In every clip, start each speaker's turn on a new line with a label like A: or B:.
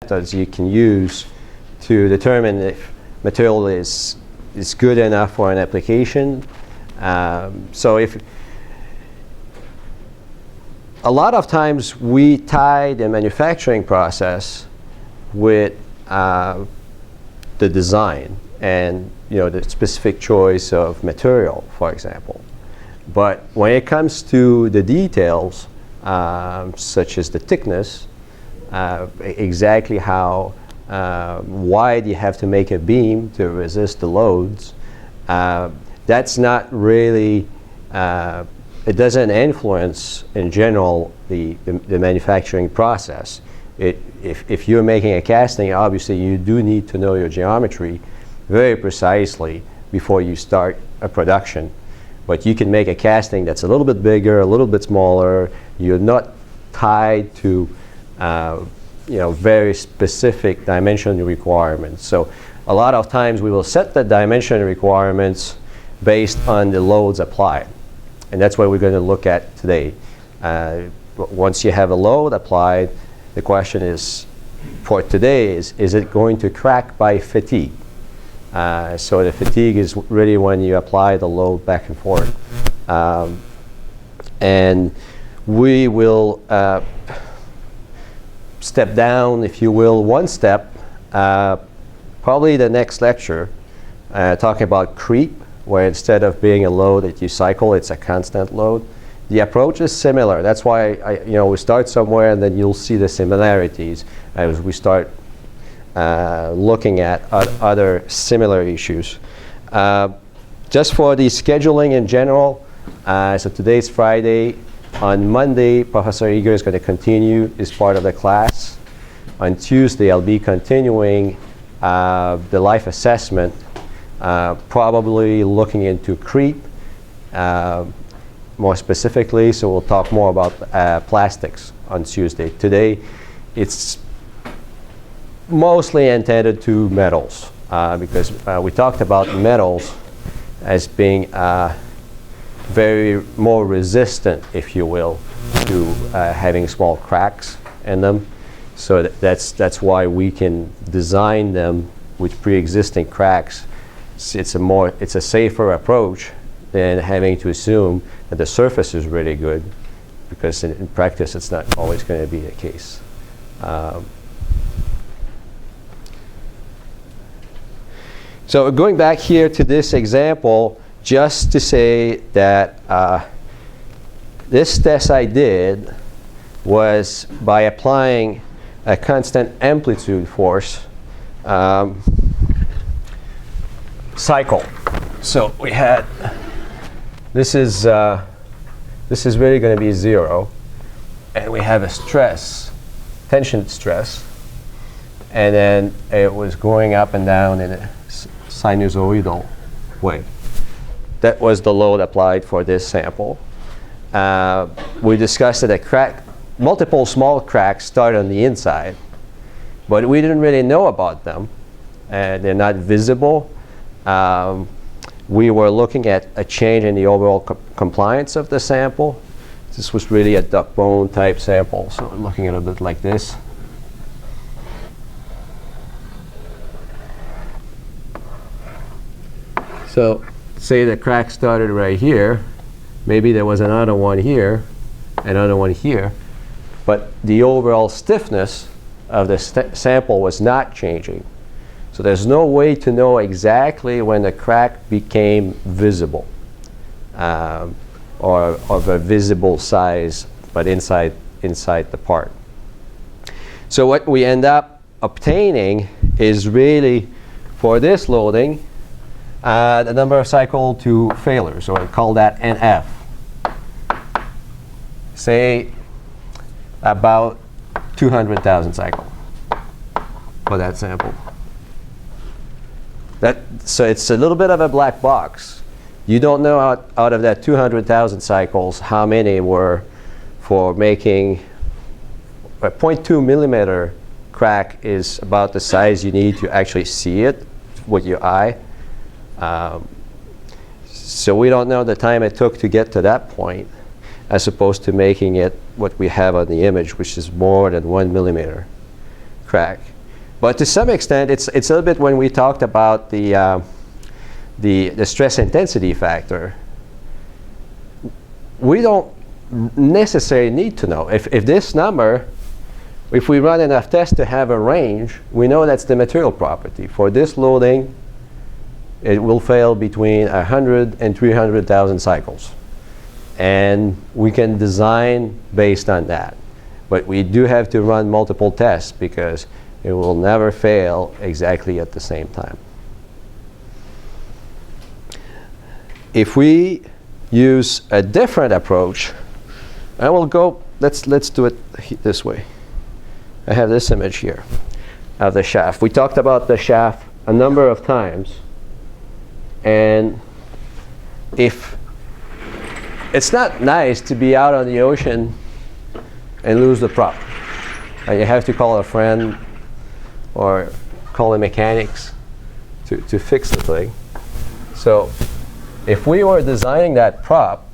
A: methods you can use to determine if material is good enough for an application. So if a lot of times we tie the manufacturing process with the design and the specific choice of material, for example. But when it comes to the details, such as the thickness, exactly how wide you have to make a beam to resist the loads, that's not really, it doesn't influence in general the manufacturing process. If you're making a casting, obviously you do need to know your geometry very precisely before you start a production. But you can make a casting that's a little bit bigger, a little bit smaller. You're not tied to very specific dimension requirements. So a lot of times we will set the dimension requirements based on the loads applied. And that's what we're going to look at today. Once you have a load applied, the question is, for today, is it going to crack by fatigue? So the fatigue is really when you apply the load back and forth. And we will step down, if you will, one step, probably the next lecture, talking about creep, where instead of being a load that you cycle, it's a constant load. The approach is similar. That's why we start somewhere, and then you'll see the similarities as we start looking at other similar issues. Just for the scheduling in general, so today's Friday. On Monday, Professor Eager is going to continue his part of the class. On Tuesday, I'll be continuing the life assessment, probably looking into creep more specifically. So we'll talk more about plastics on Tuesday. Today, it's mostly intended to metals because we talked about metals as being very more resistant, if you will, to having small cracks in them. So that's why we can design them with pre-existing cracks. It's a safer approach than having to assume that the surface is really good, because in practice it's not always going to be the case. So going back here to this example, just to say that this test I did was by applying a constant amplitude force cycle. So we had, this is really going to be 0, and we have a stress, tension stress, and then it was going up and down in a sinusoidal way. That was the load applied for this sample. We discussed that multiple small cracks start on the inside, but we didn't really know about them, and they're not visible. We were looking at a change in the overall compliance of the sample. This was really a duck bone type sample, so we're looking at a bit like this. So say the crack started right here, maybe there was another one here, another one here, but the overall stiffness of the sample was not changing. So there's no way to know exactly when the crack became visible, or of a visible size, but inside the part. So what we end up obtaining is really, for this loading, the number of cycle to failure. So I call that NF. Say about 200,000 cycle for that sample. So it's a little bit of a black box. You don't know out of that 200,000 cycles how many were for making a 0.2 millimeter crack is about the size you need to actually see it with your eye. So we don't know the time it took to get to that point, as opposed to making it what we have on the image, which is more than 1 millimeter crack. But to some extent, it's a little bit when we talked about the stress intensity factor. We don't necessarily need to know. If this number, if we run enough tests to have a range, we know that's the material property. For this loading, it will fail between 100 and 300,000 cycles. And we can design based on that. But we do have to run multiple tests because it will never fail exactly at the same time. If we use a different approach, and we'll go, let's do it this way. I have this image here of the shaft. We talked about the shaft a number of times. And if it's not nice to be out on the ocean and lose the prop. You have to call a friend or call the mechanics to fix the thing. So if we were designing that prop,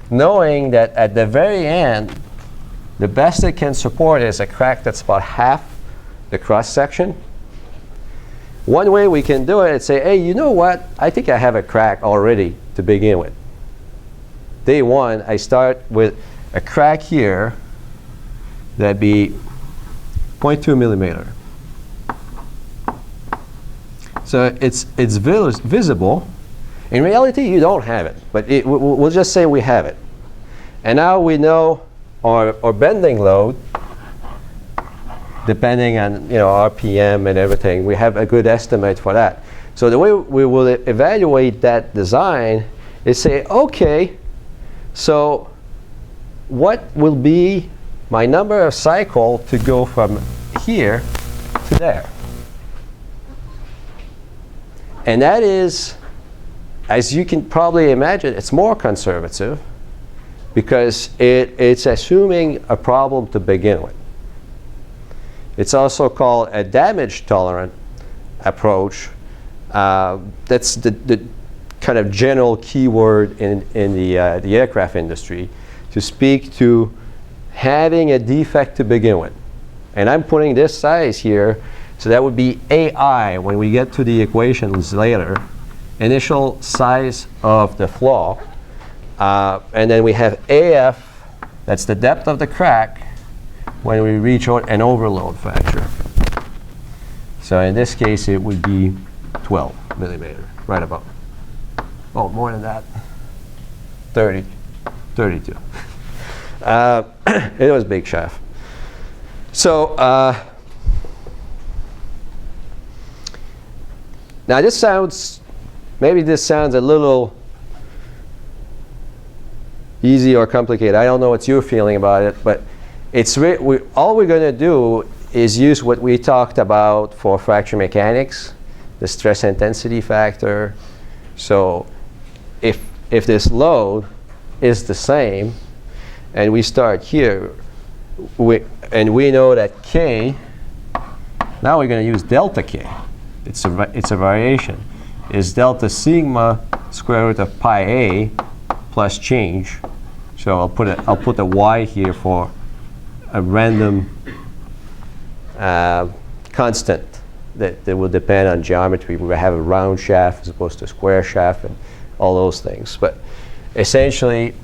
A: knowing that at the very end, the best it can support is a crack that's about half the cross section. One way we can do it is say, hey, you know what? I think I have a crack already to begin with. Day one, I start with a crack here that'd be 0.2 millimeter. So it's visible. In reality, you don't have it, but we'll just say we have it. And now we know our bending load, depending on RPM and everything. We have a good estimate for that. So the way we will evaluate that design is say, okay, so what will be my number of cycle to go from here to there? And that is, as you can probably imagine, it's more conservative because it's assuming a problem to begin with. It's also called a damage tolerant approach. That's the kind of general keyword in the aircraft industry to speak to having a defect to begin with. And I'm putting this size here, so that would be AI when we get to the equations later. Initial size of the flaw. And then we have AF, that's the depth of the crack when we reach an overload factor. So in this case, it would be 12 millimeter, right about. Oh, more than that. 32. It was big shaft. So now this sounds, maybe this sounds a little easy or complicated. I don't know what you're feeling about it, but it's all we're going to do is use what we talked about for fracture mechanics, the stress intensity factor. So if this load is the same, and we start here, and we know that K, now we're going to use delta K. It's a variation. Is delta sigma square root of pi a plus change. So I'll put a y here for a random constant that will depend on geometry. We have a round shaft as opposed to a square shaft and all those things. But essentially,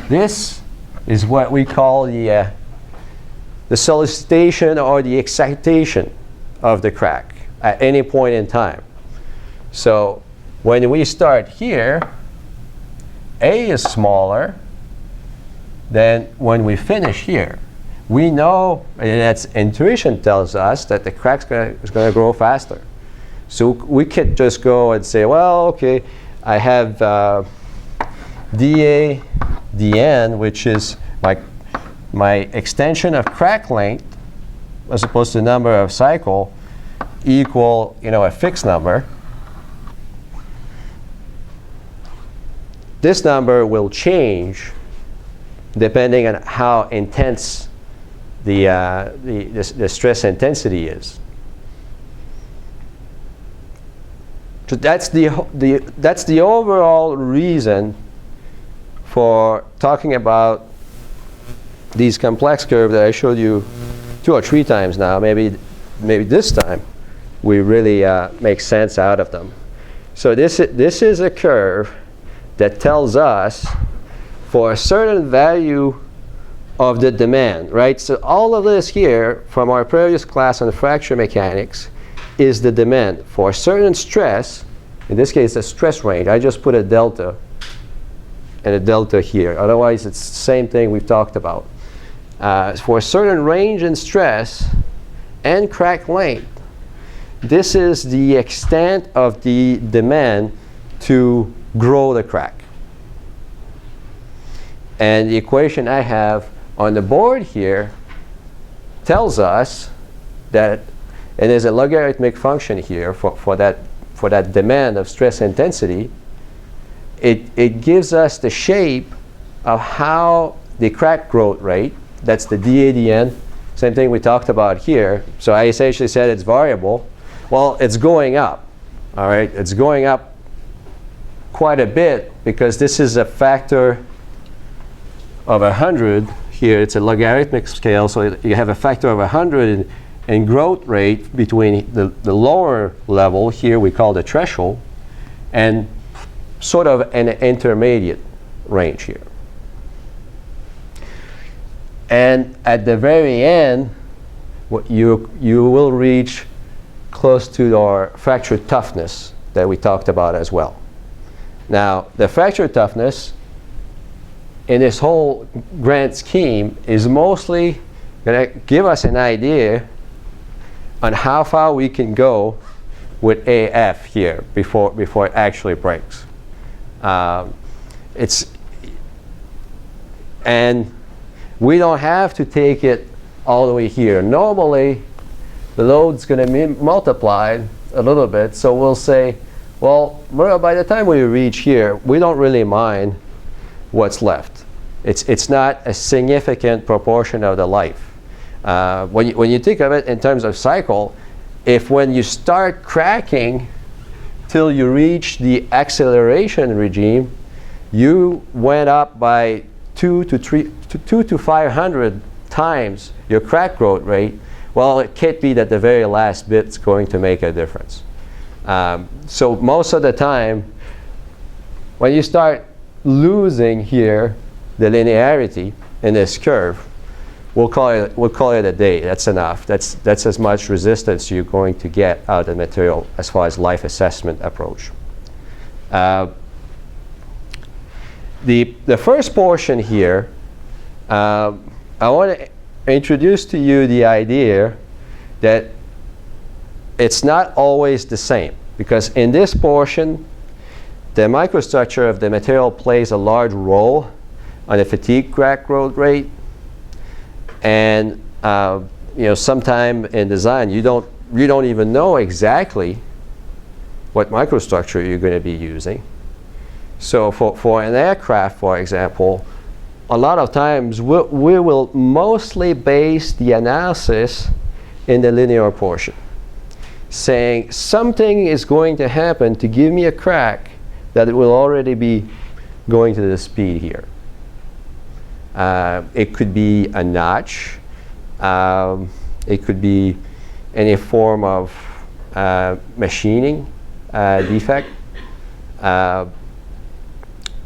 A: this is what we call the solicitation or the excitation of the crack at any point in time. So when we start here, A is smaller than when we finish here. We know, and that's intuition tells us, that the crack is going to grow faster. So we could just go and say, well, okay, I have dA dN, which is my extension of crack length as opposed to number of cycle, equal a fixed number. This number will change depending on how intense the stress intensity is. So that's the overall reason for talking about these complex curves that I showed you 2 or 3 times now. Maybe this time we really make sense out of them. So this is a curve that tells us for a certain value of the demand, right? So all of this here from our previous class on fracture mechanics is the demand for a certain stress. In this case, a stress range. I just put a delta and a delta here. Otherwise, it's the same thing we've talked about. For a certain range in stress and crack length, this is the extent of the demand to grow the crack. And the equation I have on the board here tells us that, and there's a logarithmic function here for that demand of stress intensity. It gives us the shape of how the crack growth rate, that's the dAdn, same thing we talked about here. So I essentially said it's variable. Well, it's going up, all right? It's going up quite a bit because this is a factor of 100 here. It's a logarithmic scale, so you have a factor of 100 in growth rate between the lower level here we call the threshold and sort of an intermediate range here. And at the very end, you will reach close to our fracture toughness that we talked about as well. Now, the fracture toughness in this whole grand scheme is mostly going to give us an idea on how far we can go with AF here before it actually breaks. And we don't have to take it all the way here. Normally, the load's going to be multiplied a little bit, so we'll say, well, by the time we reach here, we don't really mind what's left. It's not a significant proportion of the life. When you think of it in terms of cycle, if when you start cracking till you reach the acceleration regime, you went up by 2 to 500 times your crack growth rate, well, it can't be that the very last bit's going to make a difference. So most of the time, when you start losing here the linearity in this curve, we'll call it a day. That's enough. That's as much resistance you're going to get out of the material as far as life assessment approach. The first portion here, I want to introduce to you the idea that it's not always the same, because in this portion, the microstructure of the material plays a large role on the fatigue crack growth rate. And sometime in design, you don't even know exactly what microstructure you're going to be using. So for an aircraft, for example, a lot of times we will mostly base the analysis in the linear portion, saying something is going to happen to give me a crack that it will already be going to the speed here. It could be a notch. It could be any form of machining defect.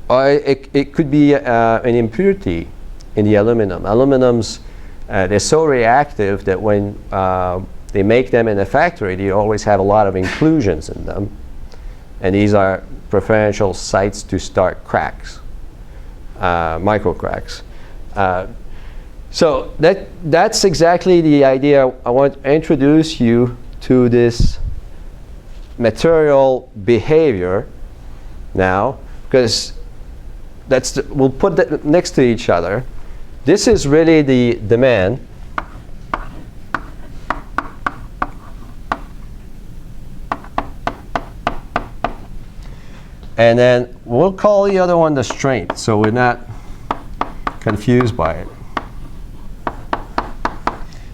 A: Or it could be an impurity in the aluminum. Aluminums, they're so reactive that when they make them in the factory, they always have a lot of inclusions in them. And these are preferential sites to start cracks, micro cracks. So that's exactly the idea. I want to introduce you to this material behavior now, because we'll put that next to each other. This is really the demand. And then we'll call the other one the strength, so we're not confused by it.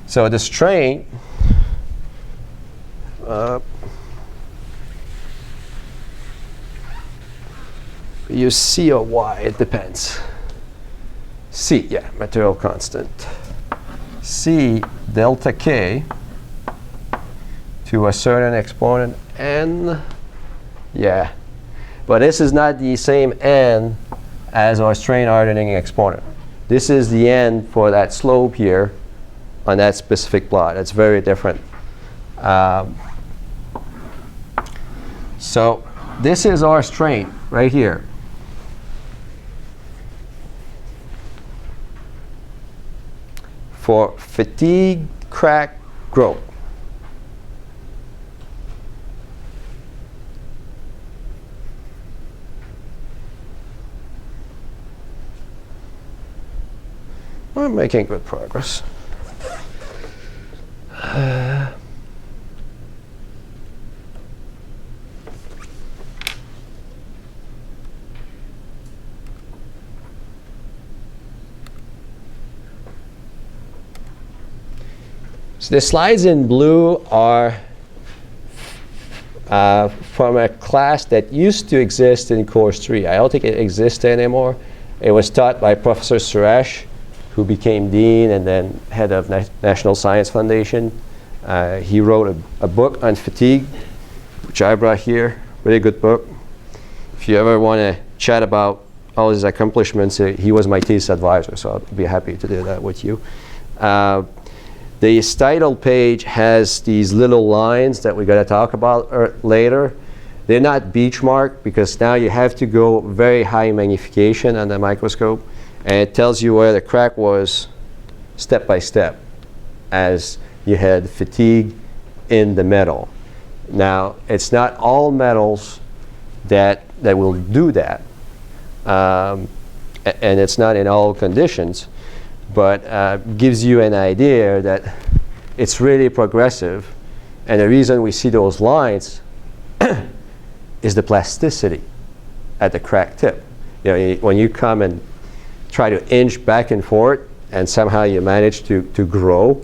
A: So the strength, you C or Y, it depends. C, yeah, material constant. C delta K to a certain exponent n. Yeah, but this is not the same n as our strain hardening exponent. This is the n for that slope here on that specific plot. It's very different. So this is our strain right here. For fatigue crack growth. I'm making good progress. So the slides in blue are from a class that used to exist in course 3. I don't think it exists anymore. It was taught by Professor Suresh, who became dean and then head of National Science Foundation. He wrote a book on fatigue, which I brought here. Really good book. If you ever want to chat about all his accomplishments, he was my thesis advisor, so I'll be happy to do that with you. The title page has these little lines that we're going to talk about later. They're not benchmark because now you have to go very high magnification on the microscope, and it tells you where the crack was step by step as you had fatigue in the metal. Now, it's not all metals that will do that, and it's not in all conditions, but gives you an idea that it's really progressive. And the reason we see those lines is the plasticity at the crack tip. You know, when you come and try to inch back and forth and somehow you manage to grow,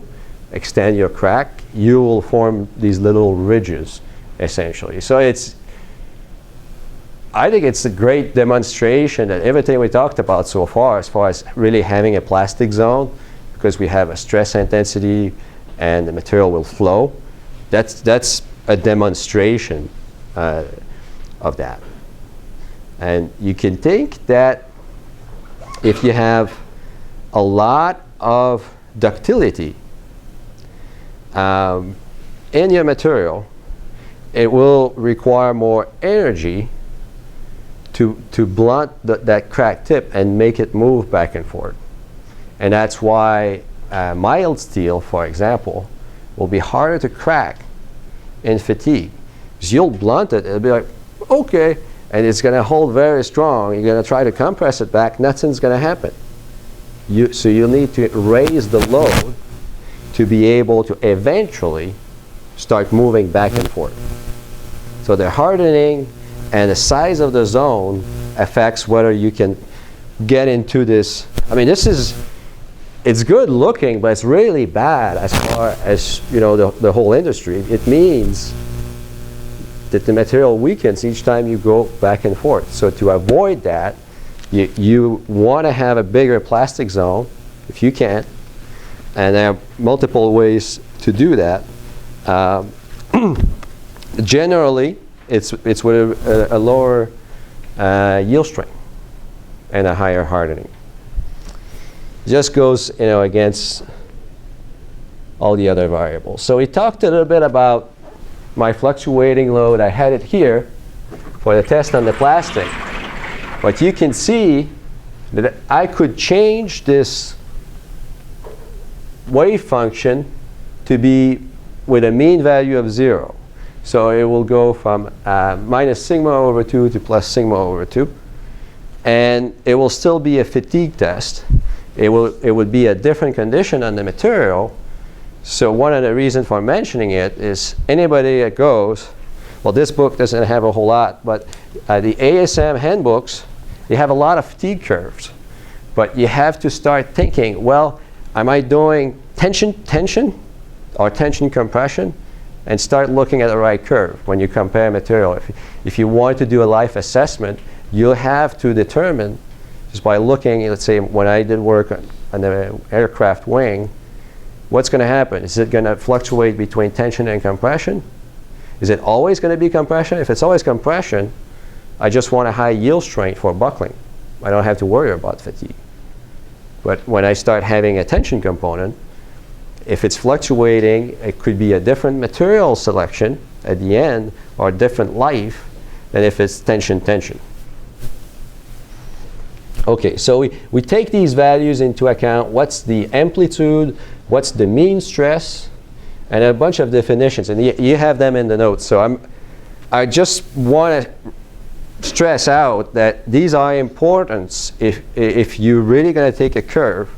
A: extend your crack, you will form these little ridges essentially. So I think it's a great demonstration that everything we talked about so far, as far as really having a plastic zone, because we have a stress intensity and the material will flow, that's a demonstration of that. And you can think that if you have a lot of ductility in your material, it will require more energy to blunt that crack tip and make it move back and forth. And that's why mild steel, for example, will be harder to crack in fatigue. Because you'll blunt it, it'll be like, okay, and it's going to hold very strong. You're going to try to compress it back, nothing's going to happen. So you'll need to raise the load to be able to eventually start moving back and forth. So the hardening and the size of the zone affects whether you can get into this. I mean, it's good looking, but it's really bad as far as, you know, the whole industry. It means that the material weakens each time you go back and forth. So to avoid that, you want to have a bigger plastic zone if you can, and there are multiple ways to do that. Generally, it's with a lower yield strength and a higher hardening. It just goes, you know, against all the other variables. So we talked a little bit about my fluctuating load. I had it here for the test on the plastic. But you can see that I could change this wave function to be with a mean value of 0. So it will go from minus sigma over 2 to plus sigma over 2. And it will still be a fatigue test. It would be a different condition on the material. So one of the reasons for mentioning it is anybody that goes, well, this book doesn't have a whole lot, but the ASM handbooks, they have a lot of fatigue curves. But you have to start thinking, well, am I doing tension, or tension compression? And start looking at the right curve when you compare material. If you want to do a life assessment, you'll have to determine, just by looking, let's say when I did work on the aircraft wing, what's going to happen? Is it going to fluctuate between tension and compression? Is it always going to be compression? If it's always compression, I just want a high yield strength for buckling. I don't have to worry about fatigue. But when I start having a tension component, if it's fluctuating, it could be a different material selection at the end or a different life than if it's tension. Okay, so we take these values into account. What's the amplitude? What's the mean stress? And a bunch of definitions. And you have them in the notes. So I just want to stress out that these are important if you're really going to take a curve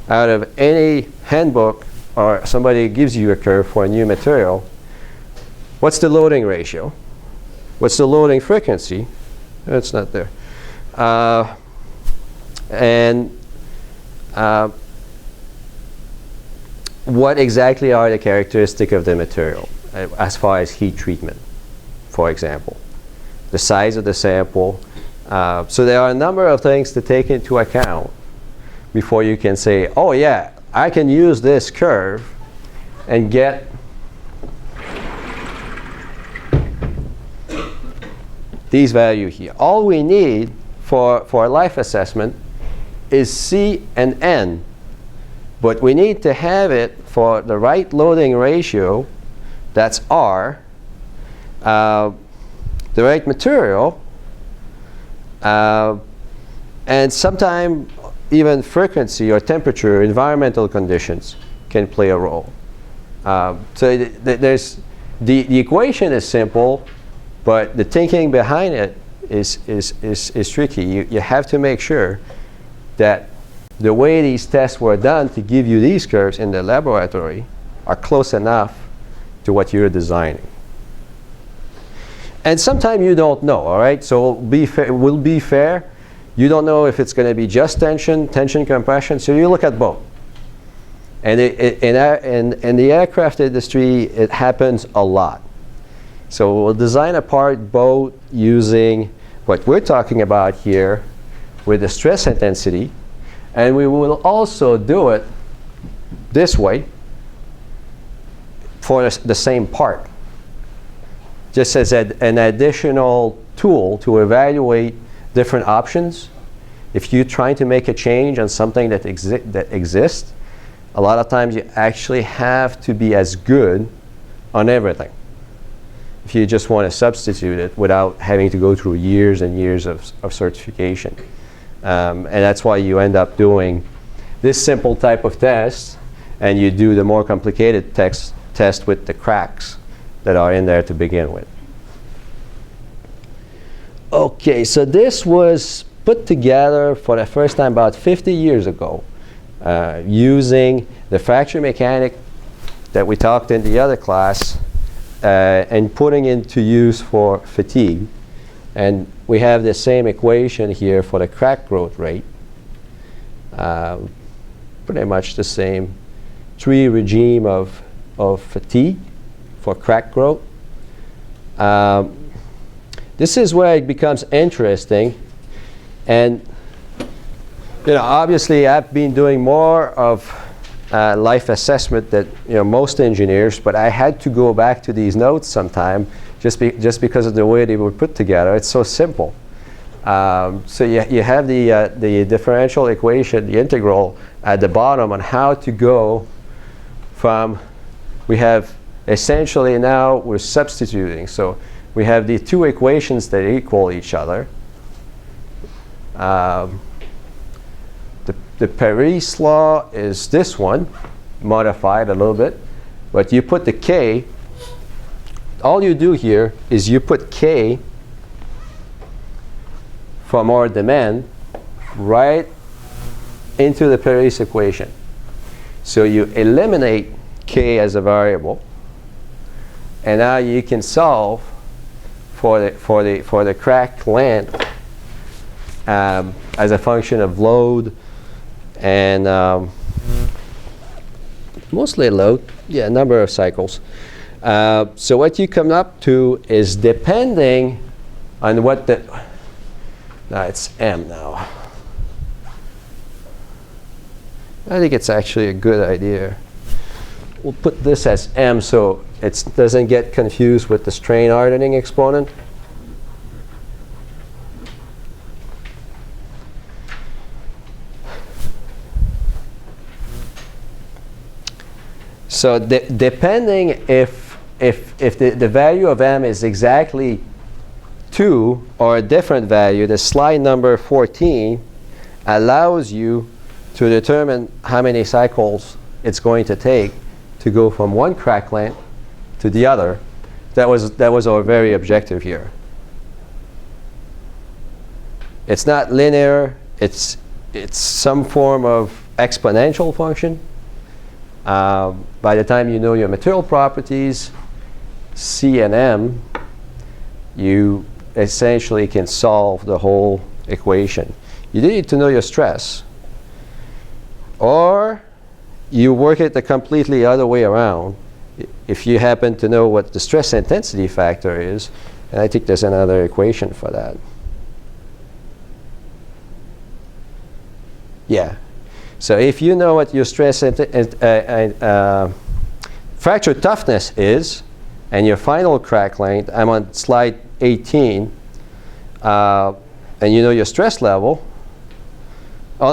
A: out of any handbook or somebody gives you a curve for a new material. What's the loading ratio? What's the loading frequency? It's not there. What exactly are the characteristics of the material as far as heat treatment, for example? The size of the sample. So there are a number of things to take into account before you can say, oh yeah, I can use this curve and get these values here. All we need for a life assessment is C and N. But we need to have it for the right loading ratio, that's R, the right material, and sometimes even frequency or temperature, environmental conditions can play a role. So there's the equation is simple, but the thinking behind it is tricky. You have to make sure that the way these tests were done to give you these curves in the laboratory are close enough to what you're designing. And sometimes you don't know, all right? So we'll be fair. You don't know if it's going to be just tension compression, so you look at both. And in the aircraft industry, it happens a lot. So we'll design a part both using what we're talking about here with the stress intensity, and we will also do it this way for the same part, just as an additional tool to evaluate different options. If you're trying to make a change on something that exists, a lot of times you actually have to be as good on everything if you just want to substitute it without having to go through years and years of certification. And that's why you end up doing this simple type of test, and you do the more complicated test with the cracks that are in there to begin with. Okay, so this was put together for the first time about 50 years ago using the fracture mechanic that we talked in the other class and putting into use for fatigue. And we have the same equation here for the crack growth rate. Pretty much the same tree regime of fatigue for crack growth. This is where it becomes interesting. And obviously I've been doing more of life assessment than most engineers, but I had to go back to these notes sometime just because of the way they were put together. It's so simple. So you have the differential equation, the integral at the bottom on how to go from, we have essentially now we're substituting. So we have the two equations that equal each other. The Parise Law is this one, modified a little bit. But you put the K, all you do here is you put K from our demand right into the Parise equation. So you eliminate K as a variable, and now you can solve for the crack length as a function of load and mostly load, number of cycles. So what you come up to is depending on what now it's M now. I think it's actually a good idea. we'll put this as m so it doesn't get confused with the strain hardening exponent. So depending if the value of m is exactly 2 or a different value, the slide number 14 allows you to determine how many cycles it's going to take to go from one crack length to the other. That was our very objective here. It's not linear. It's some form of exponential function. By the time you know your material properties, C and M, you essentially can solve the whole equation. You need to know your stress. Or you work it the completely other way around. If you happen to know what the stress intensity factor is, and I think there's another equation for that. Yeah. So if you know what your stress fracture toughness is, and your final crack length, I'm on slide 18, and you know your stress level,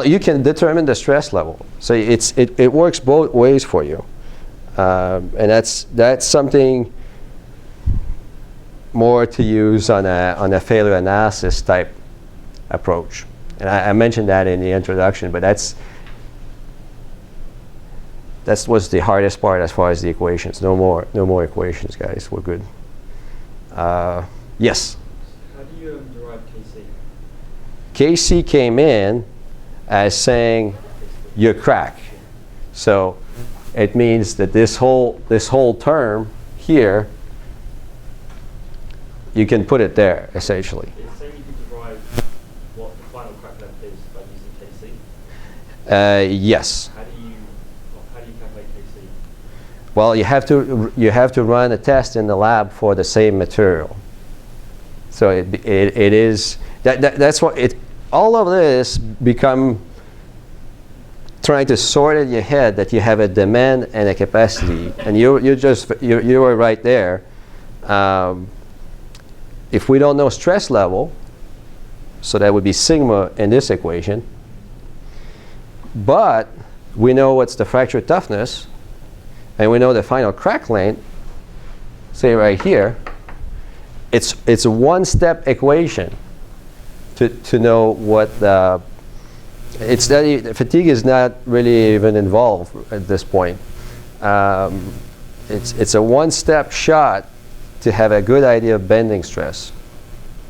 A: you can determine the stress level. So it works both ways for you, and that's something more to use on a failure analysis type approach. And I mentioned that in the introduction, but that was the hardest part as far as the equations. No more equations, guys. We're good. Yes?
B: How do you derive Kc?
A: Kc came in as saying your crack. So it means that this whole term here, you can put it there, essentially.
B: It's saying you can derive what the final crack length is by using Kc?
A: Yes.
B: How do you calculate Kc?
A: Well, you have to run a test in the lab for the same material. So it is that's what it. All of this become trying to sort in your head that you have a demand and a capacity, and you were right there. If we don't know stress level, so that would be sigma in this equation, but we know what's the fracture toughness, and we know the final crack length, say right here, it's a one-step equation to know what the fatigue is not really even involved at this point. It's a one-step shot to have a good idea of bending stress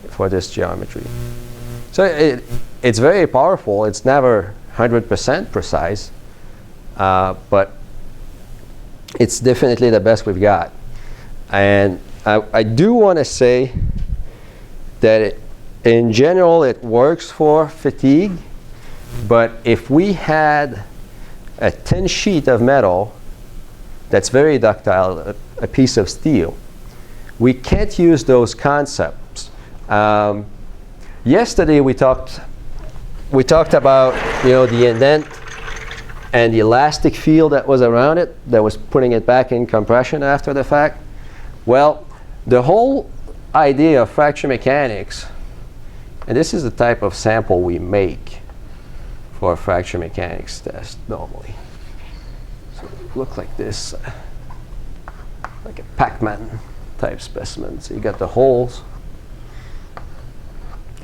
A: for this geometry. So it's very powerful. It's never 100% precise, but it's definitely the best we've got. And I do want to say that in general it works for fatigue, but if we had a thin sheet of metal that's very ductile, a piece of steel, we can't use those concepts. Yesterday we talked about the indent and the elastic field that was around it, that was putting it back in compression after the fact. Well, the whole idea of fracture mechanics, and this is the type of sample we make for a fracture mechanics test normally. So it look like this, like a Pac-Man type specimen. So you got the holes.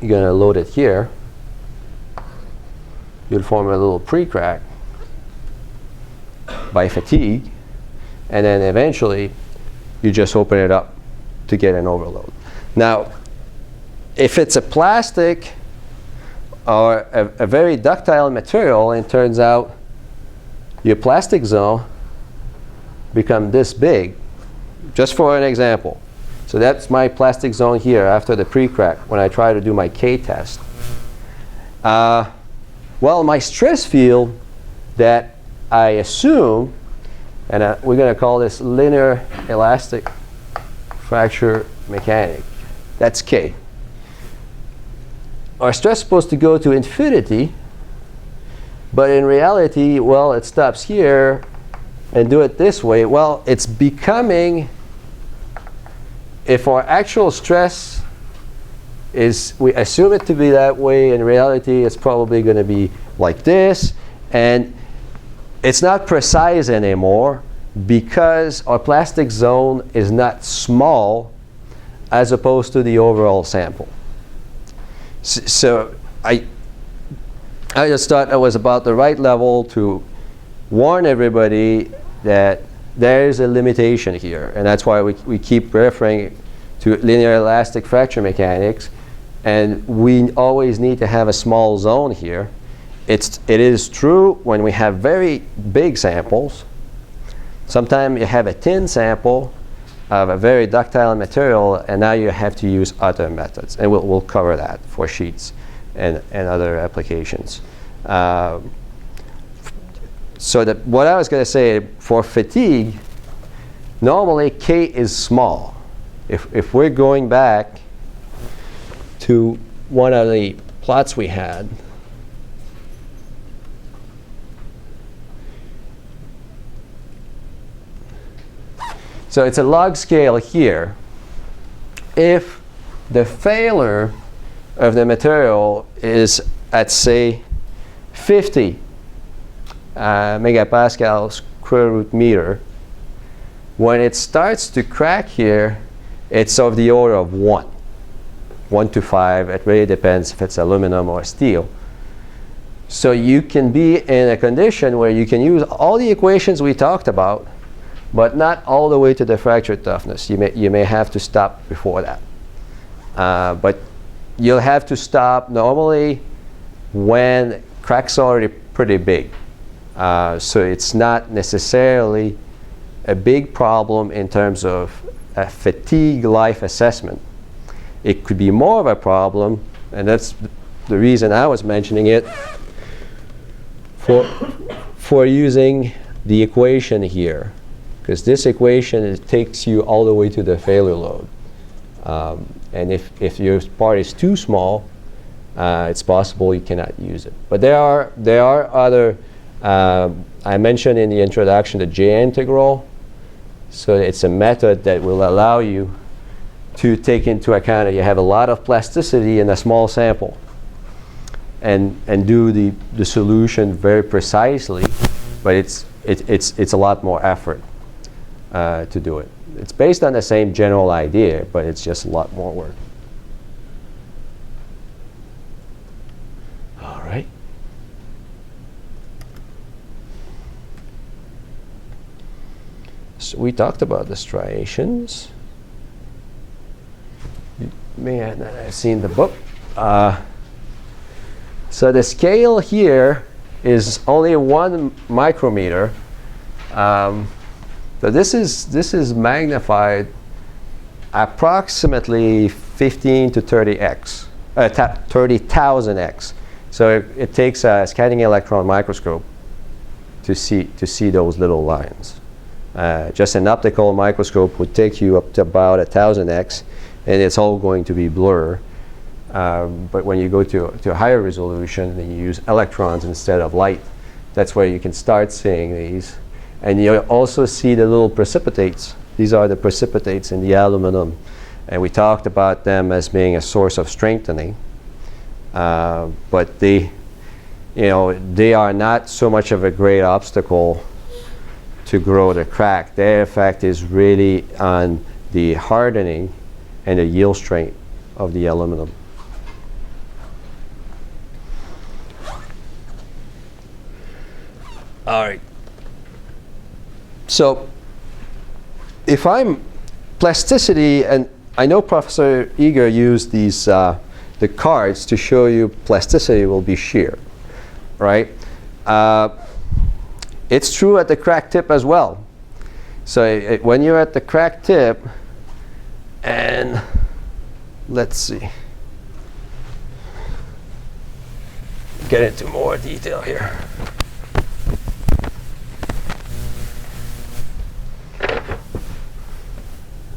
A: You're going to load it here. You'll form a little pre-crack by fatigue, and then eventually you just open it up to get an overload. Now, if it's a plastic or a very ductile material, and it turns out your plastic zone become this big, just for an example. So that's my plastic zone here after the pre-crack when I try to do my K test. Well, my stress field that I assume, and we're going to call this linear elastic fracture mechanic. That's K. Our stress is supposed to go to infinity, but in reality, well, it stops here, and do it this way, well, it's becoming, if our actual stress is, we assume it to be that way, in reality it's probably going to be like this, and it's not precise anymore because our plastic zone is not small as opposed to the overall sample. So I just thought that was about the right level to warn everybody that there is a limitation here, and that's why we keep referring to linear elastic fracture mechanics, and we always need to have a small zone here. It is true when we have very big samples. Sometimes you have a thin sample of a very ductile material, and now you have to use other methods, and we'll cover that for sheets and other applications. So that what I was going to say, for fatigue, normally K is small. If we're going back to one of the plots we had, so it's a log scale here. If the failure of the material is at, say, 50 megapascal square root meter, when it starts to crack here, it's of the order of 1 to 5. It really depends if it's aluminum or steel. So you can be in a condition where you can use all the equations we talked about, but not all the way to the fracture toughness. You may have to stop before that. But you'll have to stop normally when cracks are already pretty big. So it's not necessarily a big problem in terms of a fatigue life assessment. It could be more of a problem, and that's the reason I was mentioning it, for using the equation here. Because this equation, it takes you all the way to the failure load. And if your part is too small, it's possible you cannot use it. But there are other, I mentioned in the introduction the J integral. So it's a method that will allow you to take into account that you have a lot of plasticity in a small sample, and do the solution very precisely, but it's a lot more effort to do it. It's based on the same general idea, but it's just a lot more work. All right. So we talked about the striations. You may not have seen the book. So the scale here is only 1 micrometer. So this is magnified approximately 15 to 30x, 30,000x. So it takes a scanning electron microscope to see those little lines. Just an optical microscope would take you up to about 1,000x, and it's all going to be blur. But when you go to a higher resolution, then you use electrons instead of light. That's where you can start seeing these. And you also see the little precipitates. These are the precipitates in the aluminum. And we talked about them as being a source of strengthening. But they are not so much of a great obstacle to grow the crack. Their effect is really on the hardening and the yield strength of the aluminum. All right. So if I'm plasticity, and I know Professor Eager used these the cards to show you plasticity will be shear, right? It's true at the crack tip as well. So when you're at the crack tip, and let's see, get into more detail here.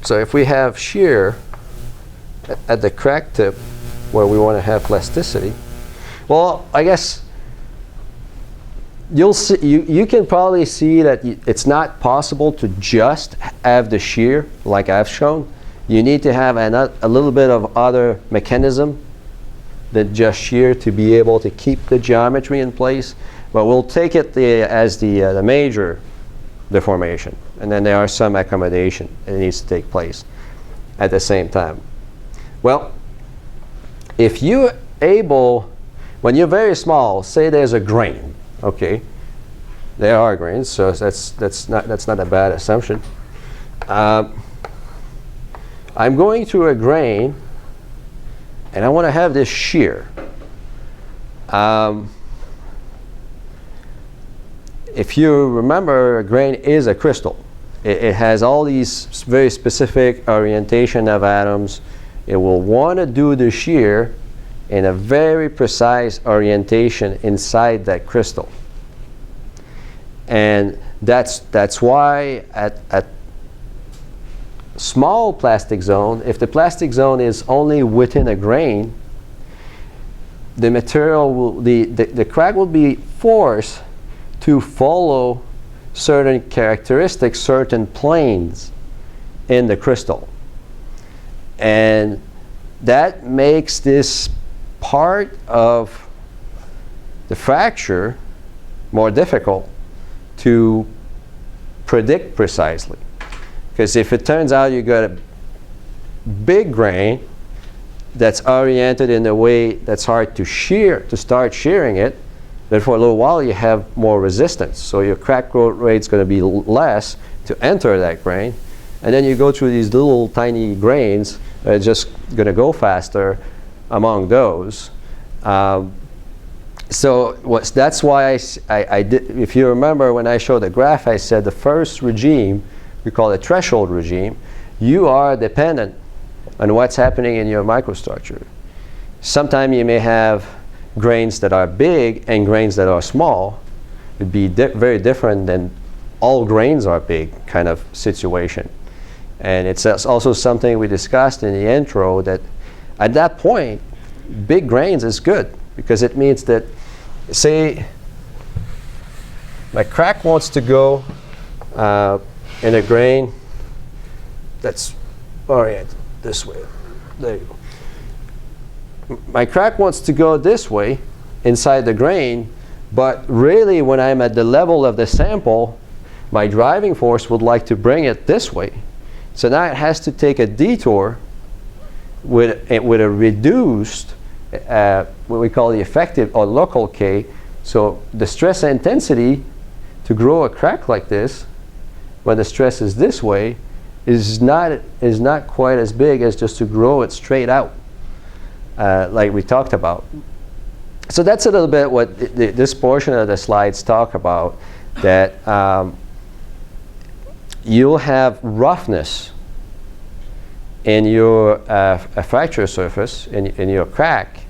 A: So if we have shear at the crack tip where we want to have plasticity, well, I guess you'll see, you can probably see that it's not possible to just have the shear like I've shown. You need to have a little bit of other mechanism than just shear to be able to keep the geometry in place. But we'll take it as the major deformation. And then there are some accommodation that needs to take place at the same time. Well, if you're able, when you're very small, say there's a grain, okay? There are grains, so that's not a bad assumption. I'm going through a grain, and I want to have this shear. If you remember, a grain is a crystal. It has all these very specific orientation of atoms. It will want to do the shear in a very precise orientation inside that crystal. And that's why at small plastic zone, if the plastic zone is only within a grain, the material will, the crack will be forced to follow certain characteristics, certain planes in the crystal. And that makes this part of the fracture more difficult to predict precisely. Because if it turns out you got a big grain that's oriented in a way that's hard to shear, to start shearing it, then for a little while you have more resistance. So your crack growth rate is going to be less to enter that grain. And then you go through these little tiny grains that are just going to go faster among those. So that's why I did, if you remember when I showed the graph, I said the first regime, we call it threshold regime, you are dependent on what's happening in your microstructure. Sometimes you may have grains that are big and grains that are small. It'd be very different than all grains are big kind of situation. And it's also something we discussed in the intro, that at that point, big grains is good, because it means that, say, my crack wants to go in a grain that's oriented this way. There you go. My crack wants to go this way inside the grain, but really when I'm at the level of the sample, my driving force would like to bring it this way. So now it has to take a detour with a reduced, what we call the effective or local K. So the stress intensity to grow a crack like this, when the stress is this way, is not quite as big as just to grow it straight out, like we talked about. So that's a little bit what this portion of the slides talk about, that you'll have roughness in your fracture surface, in your crack,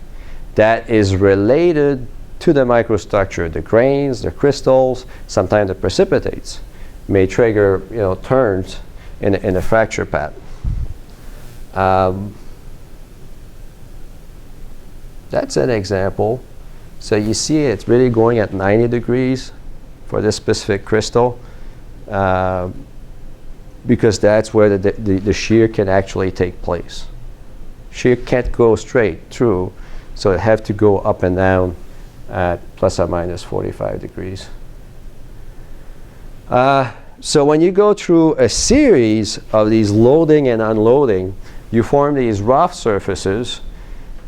A: that is related to the microstructure. The grains, the crystals, sometimes the precipitates may trigger turns in the fracture path. That's an example. So you see it's really going at 90 degrees for this specific crystal, because that's where the shear can actually take place. Shear can't go straight through, so it have to go up and down at plus or minus 45 degrees. So when you go through a series of these loading and unloading, you form these rough surfaces,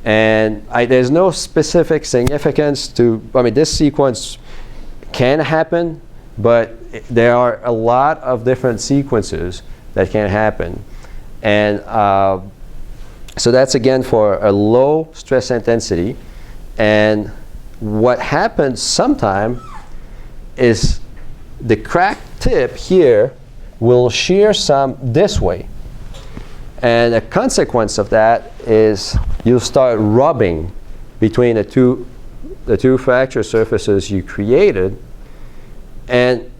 A: and there's no specific significance to, this sequence can happen, but there are a lot of different sequences that can happen. And so that's again for a low stress intensity. And what happens sometime is the crack tip here will shear some this way. And the consequence of that is you'll start rubbing between the two fracture surfaces you created. And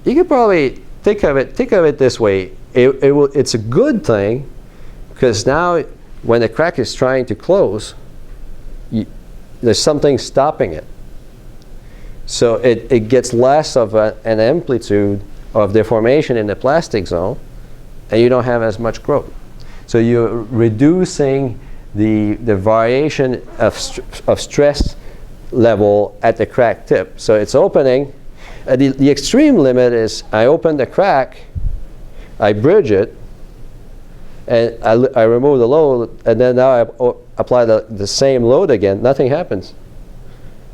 A: you could probably think of it this way. It's a good thing, because now when the crack is trying to close, there's something stopping it. So it gets less of an amplitude of deformation in the plastic zone, and you don't have as much growth. So you're reducing the variation of stress level at the crack tip. So it's opening. The extreme limit is I open the crack, I bridge it, and I remove the load, and then now I apply the same load again. Nothing happens.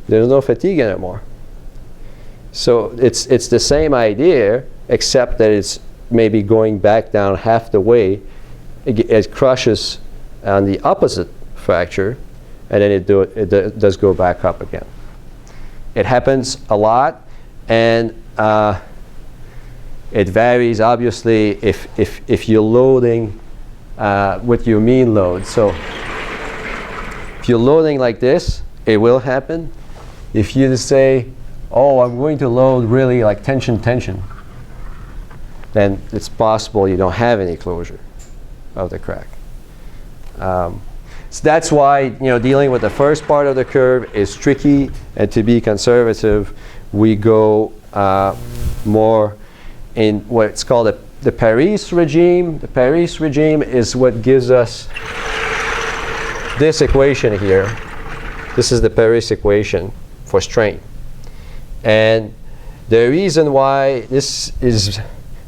A: There's no fatigue anymore. So it's the same idea, except that it's maybe going back down half the way. It crushes on the opposite fracture, and then it does go back up again. It happens a lot, and it varies obviously if you're loading with your mean load. So if you're loading like this, it will happen. If you just say, oh, I'm going to load really like tension, then it's possible you don't have any closure of the crack. So that's why dealing with the first part of the curve is tricky, and to be conservative, we go more in what's called the Parise regime. The Parise regime is what gives us this equation here. This is the Parise equation for strain. And the reason why this is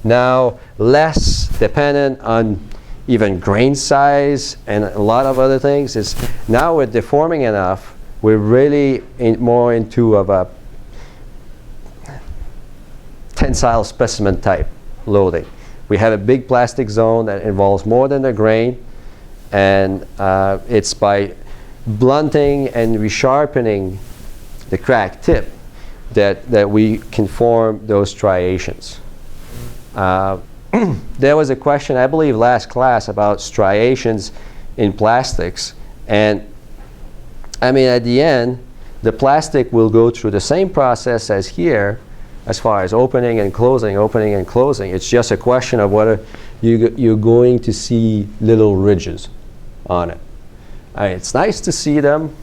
A: now less dependent on even grain size and a lot of other things is now we're deforming enough, we're really more into of a tensile specimen type loading. We have a big plastic zone that involves more than the grain, and it's by blunting and resharpening the crack tip that we can form those striations. There was a question, I believe, last class about striations in plastics, and I mean at the end the plastic will go through the same process as here as far as opening and closing, opening and closing. It's just a question of whether you're going to see little ridges on it. It's nice to see them,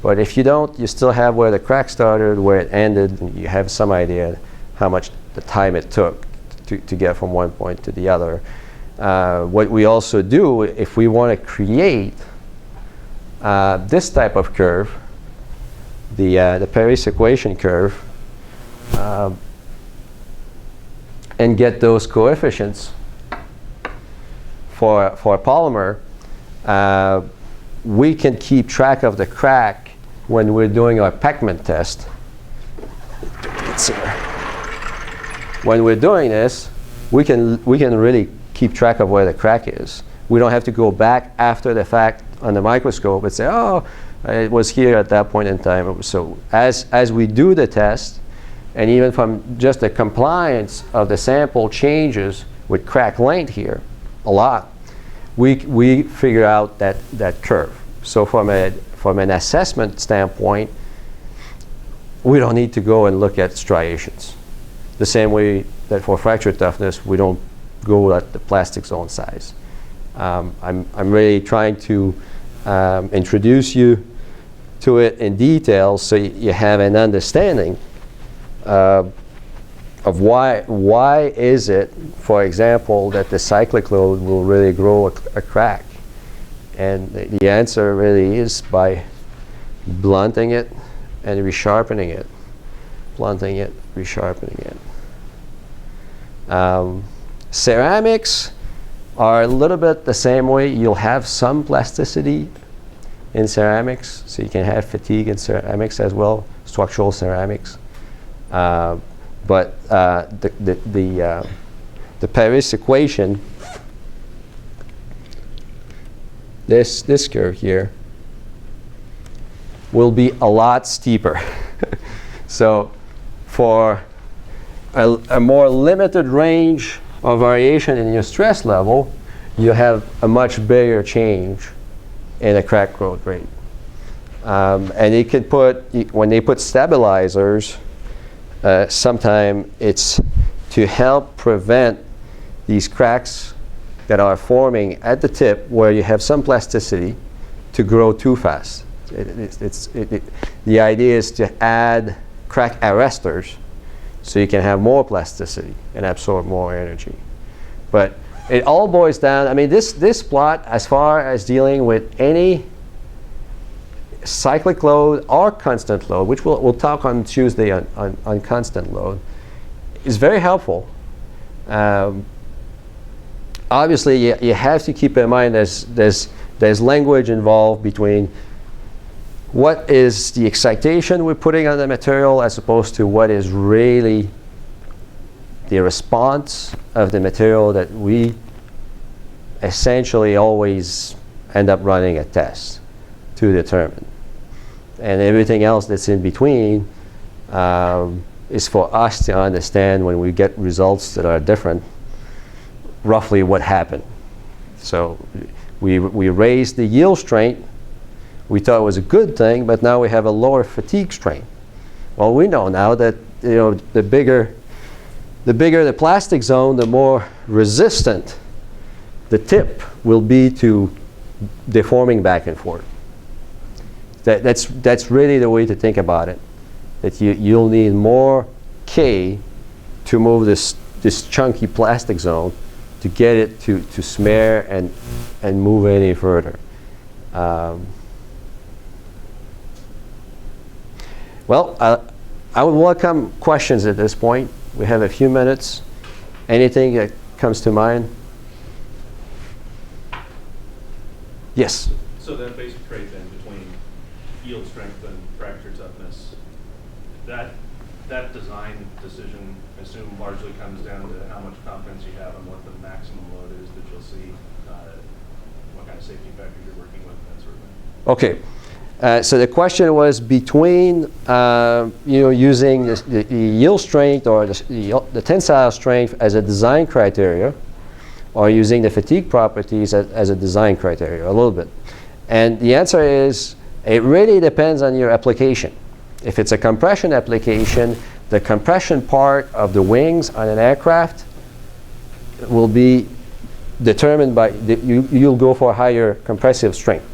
A: but if you don't, you still have where the crack started, where it ended, and you have some idea how much the time it took to get from one point to the other. What we also do, if we want to create this type of curve, the Parise equation curve, and get those coefficients for a polymer, we can keep track of the crack when we're doing our Pechmann test. It's here. When we're doing this, we can really keep track of where the crack is. We don't have to go back after the fact on the microscope and say, oh, it was here at that point in time. So as we do the test, and even from just the compliance of the sample changes with crack length here a lot, we figure out that curve. So from an assessment standpoint, we don't need to go and look at striations. The same way that for fracture toughness, we don't go at the plastic zone size. I'm really trying to introduce you to it in detail so you have an understanding of why is it, for example, that the cyclic load will really grow a crack. And the answer really is by blunting it and resharpening it. Blunting it, resharpening it. Ceramics are a little bit the same way. You'll have some plasticity in ceramics, so you can have fatigue in ceramics as well, structural ceramics. But the Parise equation, this curve here, will be a lot steeper. So for a more limited range of variation in your stress level, you have a much bigger change in a crack growth rate. And you can put, when they put stabilizers, sometimes it's to help prevent these cracks that are forming at the tip where you have some plasticity to grow too fast. The idea is to add crack arresters, so you can have more plasticity and absorb more energy. But it all boils down, I mean, this plot, as far as dealing with any cyclic load or constant load, which we'll talk on Tuesday on constant load, is very helpful. Obviously, you have to keep in mind there's language involved between what is the excitation we're putting on the material as opposed to what is really the response of the material that we essentially always end up running a test to determine. And everything else that's in between is for us to understand when we get results that are different, roughly what happened. So we raised the yield strength. We thought it was a good thing, but now we have a lower fatigue strain. Well, we know now that the bigger the plastic zone, the more resistant the tip will be to deforming back and forth. That's really the way to think about it. That you'll need more K to move this chunky plastic zone to get it to smear and move any further. Well, I would welcome questions at this point. We have a few minutes. Anything that comes to mind? Yes?
C: So that basic trait then between yield strength and fracture toughness, that design decision, I assume, largely comes down to how much confidence you have and what the maximum load is that you'll see, what kind of safety factors you're working with, that sort of thing.
A: Okay. So the question was between using the yield strength or the tensile strength as a design criteria, or using the fatigue properties as a design criteria, a little bit. And the answer is, it really depends on your application. If it's a compression application, the compression part of the wings on an aircraft will be determined by, you'll go for a higher compressive strength,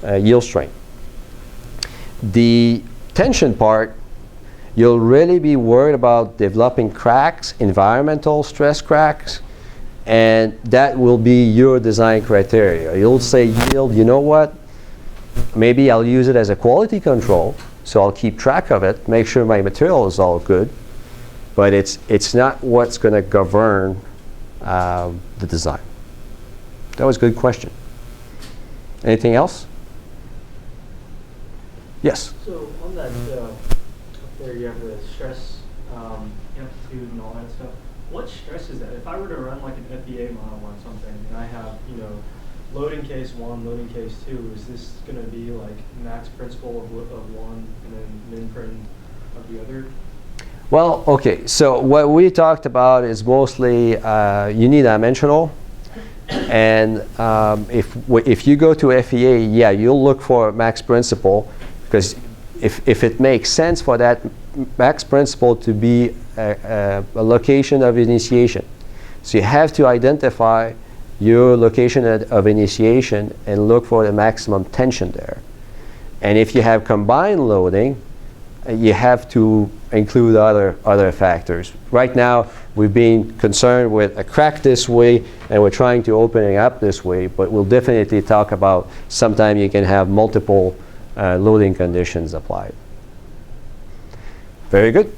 A: yield strength. The tension part, you'll really be worried about developing cracks, environmental stress cracks, and that will be your design criteria. You'll say yield, you know what? Maybe I'll use it as a quality control, so I'll keep track of it, make sure my material is all good, but it's not what's going to govern the design. That was a good question. Anything else? Yes?
D: So on that, up there you have the stress, amplitude and all that stuff. What stress is that? If I were to run like an FEA model on something and I have, loading case 1, loading case 2, is this going to be like max principal of one and then min prin of the other?
A: Well, okay, so what we talked about is mostly unidimensional. And if you go to FEA, yeah, you'll look for max principal, because if it makes sense for that max principal to be a location of initiation. So you have to identify your location of initiation and look for the maximum tension there. And if you have combined loading, you have to include other factors. Right now, we've been concerned with a crack this way, and we're trying to open it up this way, but we'll definitely talk about sometime you can have multiple loading conditions applied. Very good.